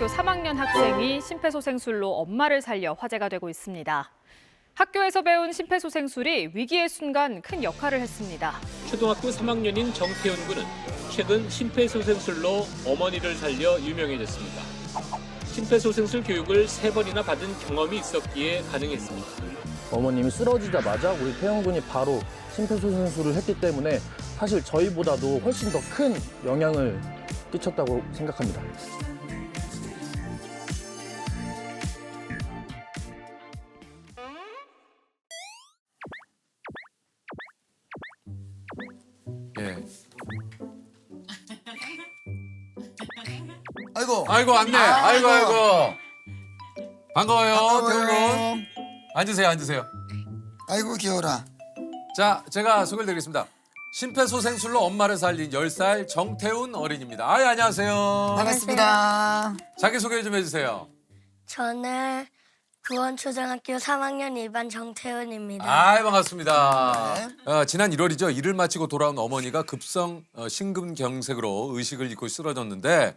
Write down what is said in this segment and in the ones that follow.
초등학교 3학년 학생이 심폐소생술로 엄마를 살려 화제가 되고 있습니다. 학교에서 배운 심폐소생술이 위기의 순간 큰 역할을 했습니다. 초등학교 3학년인 정태훈 군은 최근 심폐소생술로 어머니를 살려 유명해졌습니다. 심폐소생술 교육을 3번이나 받은 경험이 있었기에 가능했습니다. 어머님이 쓰러지자마자 우리 태영 군이 바로 심폐소생술을 했기 때문에 사실 저희보다도 훨씬 더 큰 영향을 끼쳤다고 생각합니다. 예. 아이고. 아이고 왔네. 아이고 아이고. 반가워요, 반가워요. 태훈 군. 앉으세요, 앉으세요. 아이고 귀여워라. 자, 제가 소개를 드리겠습니다. 심폐소생술로 엄마를 살린 10살 정태훈 어린입니다. 아유, 안녕하세요. 반갑습니다. 자기소개 좀 해주세요. 저는 구원초등학교 3학년 2반 정태훈입니다. 아이, 반갑습니다. 네. 지난 1월이죠. 일을 마치고 돌아온 어머니가 급성 심근경색으로 의식을 잃고 쓰러졌는데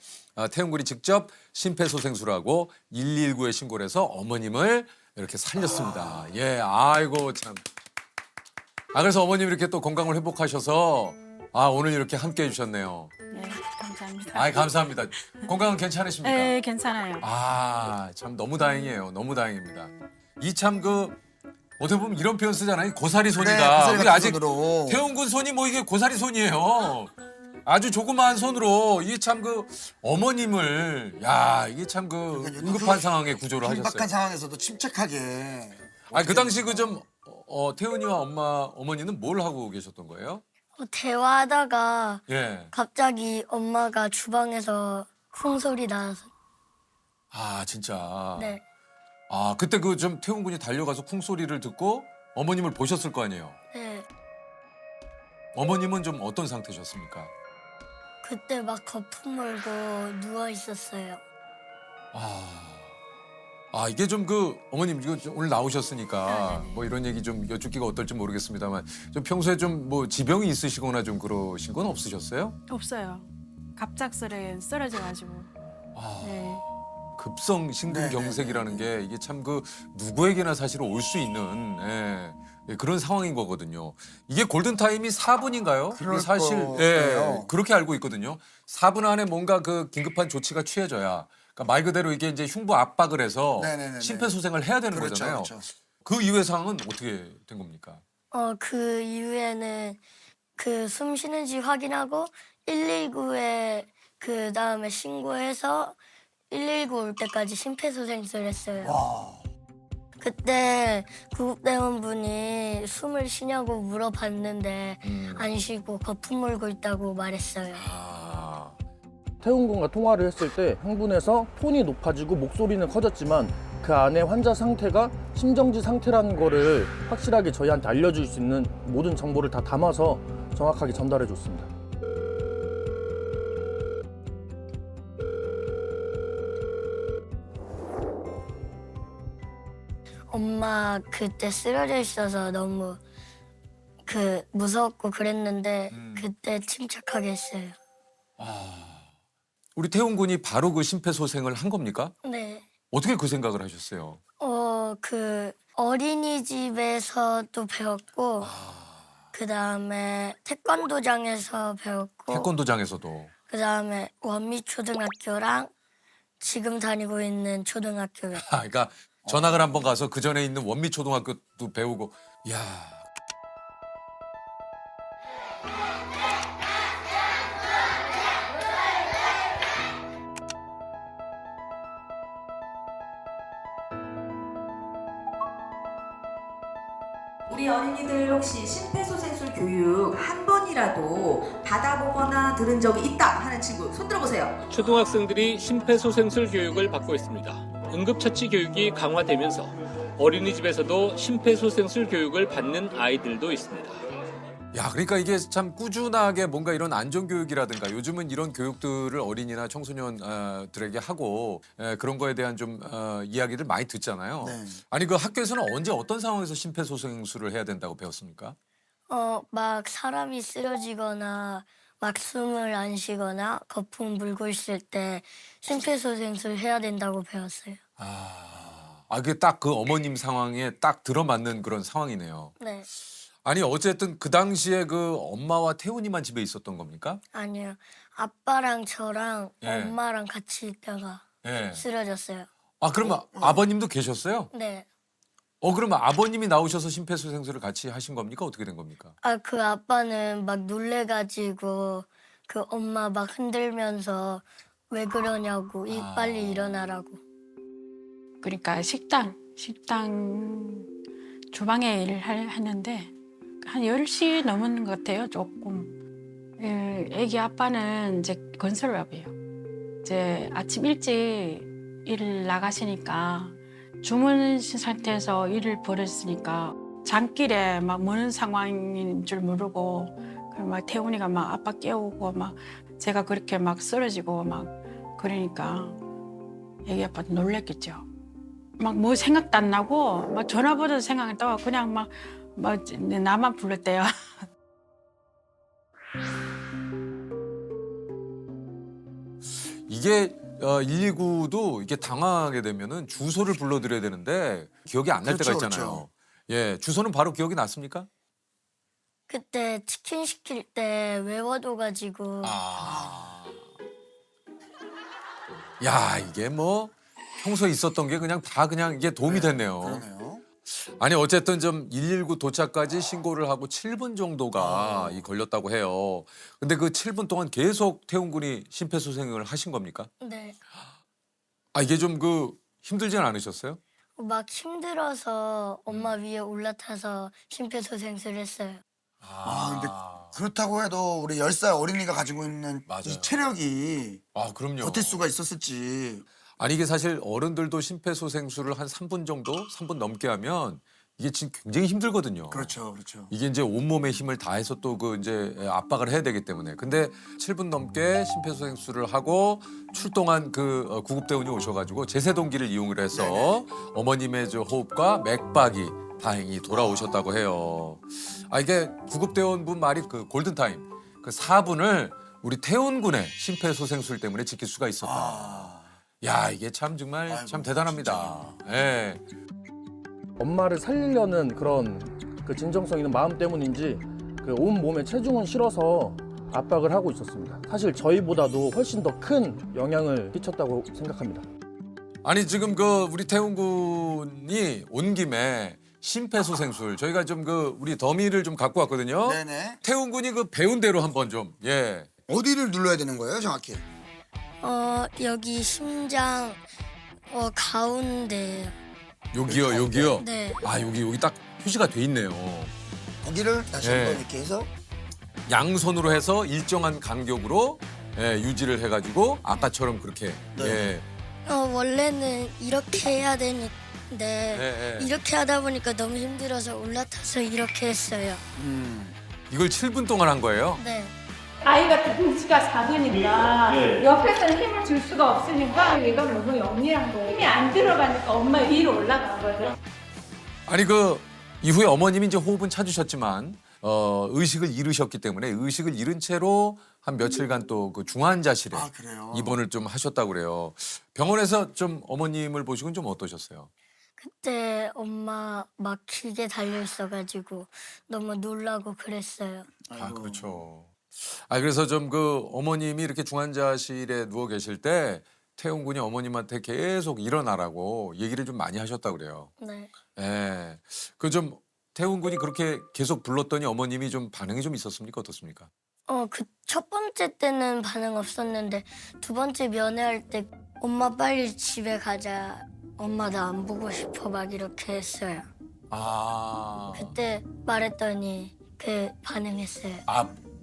태훈 군이 직접 심폐소생술하고 119에 신고를 해서 어머님을 이렇게 살렸습니다. 예, 아이고 참. 그래서 어머님 이렇게 또 건강을 회복하셔서 오늘 이렇게 함께 해주셨네요. 네, 감사합니다. 아이, 감사합니다. 건강은 괜찮으십니까? 네, 괜찮아요. 참 너무 다행이에요. 너무 다행입니다. 이 참 어떻게 보면 이런 표현 쓰잖아요. 고사리 손이다. 네, 고사리 우리 같은 아직 손으로. 태훈 군 손이 뭐 이게 고사리 손이에요. 아주 조그마한 손으로 이게 참 어머님을 이게 참 응급한 상황에 구조를 긴박한 하셨어요. 상황에서도 침착하게. 그 당시 태훈이와 어머니는 뭘 하고 계셨던 거예요? 대화하다가 예. 갑자기 엄마가 주방에서 쿵소리 나서 진짜. 네. 그때 태훈 군이 달려가서 쿵 소리를 듣고 어머님을 보셨을 거 아니에요. 네. 어머님은 좀 어떤 상태셨습니까? 그때 막 거품 물고 누워 있었어요. 이게 어머님 이거 오늘 나오셨으니까 네네. 뭐 이런 얘기 좀 여쭙기가 어떨지 모르겠습니다만 좀 평소에 좀 뭐 지병이 있으시거나 좀 그러신 건 없으셨어요? 없어요. 갑작스레 쓰러져가지고. 네. 급성 심근경색이라는 게 이게 참 누구에게나 사실 올 수 있는 그런 상황인 거거든요. 이게 골든타임이 4분인가요? 그럴 사실 거예요. 그렇게 알고 있거든요. 4분 안에 뭔가 긴급한 조치가 취해져야 그러니까 말 그대로 이게 이제 흉부 압박을 해서 네네네네. 심폐소생을 해야 되는 그렇죠, 거잖아요. 그렇죠. 그 이후의 상황은 어떻게 된 겁니까? 그 이후에는 숨 쉬는지 확인하고 119에 그 다음에 신고해서 119 올 때까지 심폐소생술 했어요. 그때 구급대원분이 숨을 쉬냐고 물어봤는데 안 쉬고 거품 물고 있다고 말했어요. 태훈 군과 통화를 했을 때 흥분해서 톤이 높아지고 목소리는 커졌지만 그 안에 환자 상태가 심정지 상태라는 거를 확실하게 저희한테 알려줄 수 있는 모든 정보를 다 담아서 정확하게 전달해 줬습니다. 엄마 그때 쓰러져 있어서 너무 무서웠고 그랬는데 그때 침착하게 했어요. 우리 태훈 군이 바로 심폐소생을 한 겁니까? 네. 어떻게 그 생각을 하셨어요? 어린이집에서도 배웠고 그 다음에 태권도장에서 배웠고 태권도장에서도. 그 다음에 원미초등학교랑 지금 다니고 있는 초등학교요. 그러니까 전학을 한번 가서 그 전에 있는 원미초등학교도 배우고. 이야. 우리 어린이들 혹시 심폐소생술 교육 한 번이라도 받아보거나 들은 적이 있다 하는 친구 손 들어보세요. 초등학생들이 심폐소생술 교육을 받고 있습니다. 응급처치 교육이 강화되면서 어린이집에서도 심폐소생술 교육을 받는 아이들도 있습니다. 그러니까 이게 참 꾸준하게 뭔가 이런 안전교육이라든가 요즘은 이런 교육들을 어린이나 청소년들에게 하고 그런 거에 대한 좀 이야기를 많이 듣잖아요. 네. 아니 그 학교에서는 언제 어떤 상황에서 심폐소생술을 해야 된다고 배웠습니까? 막 사람이 쓰러지거나 막 숨을 안 쉬거나 거품 물고 있을 때 심폐소생술 해야 된다고 배웠어요. 그게 딱 그 어머님 상황에 딱 들어맞는 그런 상황이네요. 네. 아니 어쨌든 그 당시에 그 엄마와 태훈이만 집에 있었던 겁니까? 아니요. 아빠랑 저랑 예. 엄마랑 같이 있다가 예. 쓰러졌어요. 그러면 아버님도 계셨어요? 네. 그러면 아버님이 나오셔서 심폐소생술을 같이 하신 겁니까? 어떻게 된 겁니까? 그 아빠는 막 놀래가지고 그 엄마 막 흔들면서 왜 그러냐고 빨리 일어나라고. 그러니까 식당 주방에 일을 하는데 한 10시 넘은 것 같아요, 조금. 애기 아빠는 이제 건설업이에요. 이제 아침 일찍 일 나가시니까 주무신 상태에서 일을 벌였으니까 장길에 막 무는 상황인 줄 모르고 막 태훈이가 막 아빠 깨우고 막 제가 그렇게 막 쓰러지고 막 그러니까 애기 아빠도 놀랬겠죠. 막 뭐 생각도 안 나고 막 전화번호도 생각 안 나고 그냥 막 나만 불렀대요. 이게 119도 이게 당황하게 되면은 주소를 불러드려야 되는데 기억이 안 날 때가 그렇죠, 있잖아요. 예, 주소는 바로 기억이 났습니까? 그때 치킨 시킬 때 외워둬가지고 야, 이게 뭐 평소에 있었던 게 그냥 다 그냥 이게 도움이 됐네요. 그러네요. 아니 어쨌든 좀 119 도착까지 신고를 하고 7분 정도가 걸렸다고 해요. 근데 그 7분 동안 계속 태훈 군이 심폐소생을 하신 겁니까? 네. 이게 좀 그 힘들진 않으셨어요? 막 힘들어서 엄마 위에 올라타서 심폐소생술 했어요. 근데 그렇다고 해도 우리 10살 어린이가 가지고 있는 맞아요. 이 체력이 그럼요. 버틸 수가 있었을지. 아니 이게 사실 어른들도 심폐소생술을 한 3분 정도, 3분 넘게 하면 이게 지금 굉장히 힘들거든요. 그렇죠, 그렇죠. 이게 이제 온몸의 힘을 다해서 또 그 이제 압박을 해야 되기 때문에. 근데 7분 넘게 심폐소생술을 하고 출동한 그 구급대원이 오셔가지고 제세동기를 이용을 해서 어머님의 저 호흡과 맥박이 다행히 돌아오셨다고 해요. 이게 구급대원분 말이 그 골든타임, 그 4분을 우리 태훈 군의 심폐소생술 때문에 지킬 수가 있었다. 야, 이게 참 정말 아이고, 참 대단합니다. 예. 엄마를 살리려는 그런 그 진정성 있는 마음 때문인지 그 온 몸에 체중은 실어서 압박을 하고 있었습니다. 사실 저희보다도 훨씬 더 큰 영향을 끼쳤다고 생각합니다. 아니 지금 그 우리 태훈 군이 온 김에 심폐소생술 저희가 좀 그 우리 더미를 좀 갖고 왔거든요. 네네. 태훈 군이 그 배운 대로 한번 좀 예. 어디를 눌러야 되는 거예요, 정확히? 여기 심장 가운데. 여기요, 여기요. 네. 여기 딱 표시가 돼 있네요. 거기를 다시 네. 한번 이렇게 해서 양손으로 해서 일정한 간격으로 유지를 해가지고 아까처럼 그렇게 네. 예. 원래는 이렇게 해야 되는데 예, 예. 이렇게 하다 보니까 너무 힘들어서 올라타서 이렇게 했어요. 이걸 7분 동안 한 거예요. 네. 아이가 등치가 작으니까 옆에서는 힘을 줄 수가 없으니까 얘가 너무 영리한 거예요. 힘이 안 들어가니까 엄마 위로 올라간 거죠. 아니 그 이후에 어머님이 이제 호흡은 찾으셨지만 의식을 잃으셨기 때문에 의식을 잃은 채로 한 며칠간 또 그 중환자실에 그래요? 입원을 좀 하셨다고 그래요. 병원에서 좀 어머님을 보시고는 좀 어떠셨어요? 그때 엄마 막 기계 달려 있어가지고 너무 놀라고 그랬어요. 그렇죠. 그래서 좀 그 어머님이 이렇게 중환자실에 누워 계실 때 태훈 군이 어머님한테 계속 일어나라고 얘기를 좀 많이 하셨다고 그래요. 네. 예. 그 좀 태훈 군이 그렇게 계속 불렀더니 어머님이 좀 반응이 좀 있었습니까? 어떻습니까? 그 첫 번째 때는 반응 없었는데 두 번째 면회할 때 엄마 빨리 집에 가자. 엄마 나 안 보고 싶어 막 이렇게 했어요. 그때 말했더니 반응했어요.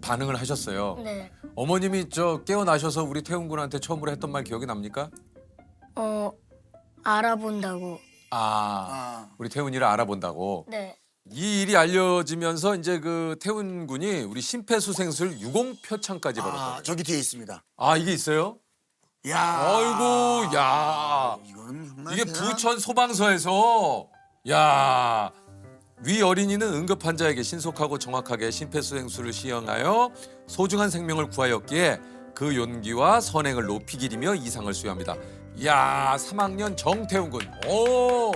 반응을 하셨어요. 네. 어머님이 저 깨어나셔서 우리 태훈 군한테 처음으로 했던 말 기억이 납니까? 알아본다고. 우리 태훈이를 알아본다고. 네. 이 일이 알려지면서 이제 그 태훈 군이 우리 심폐소생술 유공표창까지 받았어요. 저기 뒤에 있습니다. 이게 있어요? 야. 아이고, 야. 이건 정말 이게 대단한- 부천 소방서에서 야 위 어린이는 응급 환자에게 신속하고 정확하게 심폐소생술을 시행하여 소중한 생명을 구하였기에 그 용기와 선행을 높이 기리며 이상을 수여합니다. 이야, 3학년 정태훈 군. 오!